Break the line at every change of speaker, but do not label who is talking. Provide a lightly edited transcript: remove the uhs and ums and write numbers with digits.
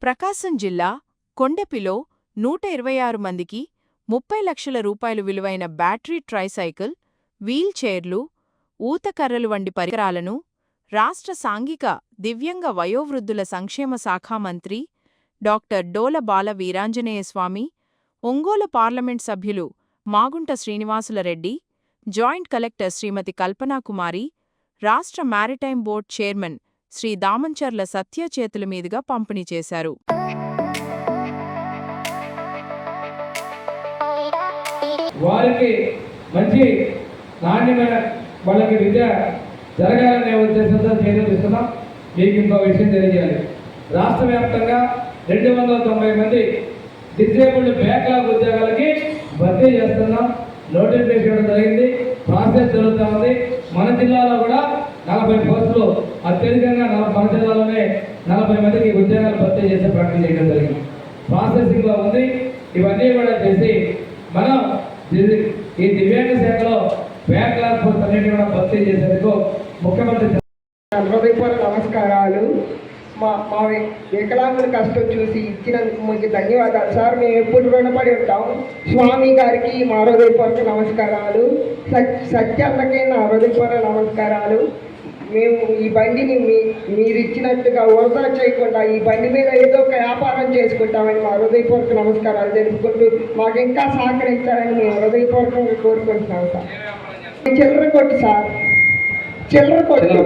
ప్రకాశం జిల్లా కొండెపిలో 126 మందికి 30 లక్షల రూపాయలు విలువైన బ్యాటరీ ట్రైసైకిల్, వీల్ చైర్లు, ఊతకర్రలు వంటి పరికరాలను రాష్ట్ర సాంఘిక దివ్యంగ వయోవృద్ధుల సంక్షేమ శాఖా మంత్రి డాక్టర్ డోల బాల వీరాంజనేయస్వామి, ఒంగోలు పార్లమెంట్ సభ్యులు మాగుంట శ్రీనివాసులరెడ్డి, జాయింట్ కలెక్టర్ శ్రీమతి కల్పనాకుమారి, రాష్ట్ర మారిటైమ్ బోర్డ్ చైర్మన్ శ్రీ దామంచర్ల సత్య చేతుల మీదుగా పంపిణీ చేశారు.
వారికి మంచి నాణ్యమైన వాళ్ళకి విద్య జరగాలనే ఉద్దేశంతో చర్యలు ఇస్తున్నాం. మీకు ఇంకో విషయం తెలియజేయాలి. రాష్ట్ర వ్యాప్తంగా 290 మంది డిసేబుల్డ్ బ్యాక్లాగ్ ఉద్యోగాలకి భర్తీ చేస్తున్నాం. నోటిఫికేషన్ ఇవ్వడం జరిగింది. ప్రాసెస్ జరుగుతూ ఉంది. మన జిల్లాలో కూడా 40 పోస్టులు అత్యధికంగా మన జిల్లాలోనే 40 మందికి ఉద్యోగాలు భర్తీ చేసే ప్రకటన చేయడం జరిగింది. ప్రాసెసింగ్లో ఉంది. ఇవన్నీ కూడా చేసి మనం ఈ దివ్యాంగ శాఖలో బ్యాక్లాగ్ పోస్ట్ అన్నింటినీ కూడా భర్తీ చేసేందుకు ముఖ్యమంత్రి
హృదయపూర్వక నమస్కారాలు. మా వికలాంగుల కష్టం చూసి ఇచ్చినందుకు మీకు ధన్యవాదాలు సార్. మేము ఎప్పుడు రుణపడి ఉంటాం. స్వామి గారికి మా హృదయపూర్వక నమస్కారాలు. సత్యాన్నకి నా హృదయపూర్వక నమస్కారాలు. మేము ఈ బండిని మీరు ఇచ్చినట్టుగా వృధా చేయకుండా ఈ బండి మీద ఏదో ఒక వ్యాపారం చేసుకుంటామని మా హృదయపూర్వక నమస్కారాలు తెలుపుకుంటూ మాకు ఇంకా సహకరించాలని మేము హృదయపూర్వకంగా కోరుకుంటున్నాం సార్. చిల్లర కొట్టు సార్, చిల్లర కొట్టు.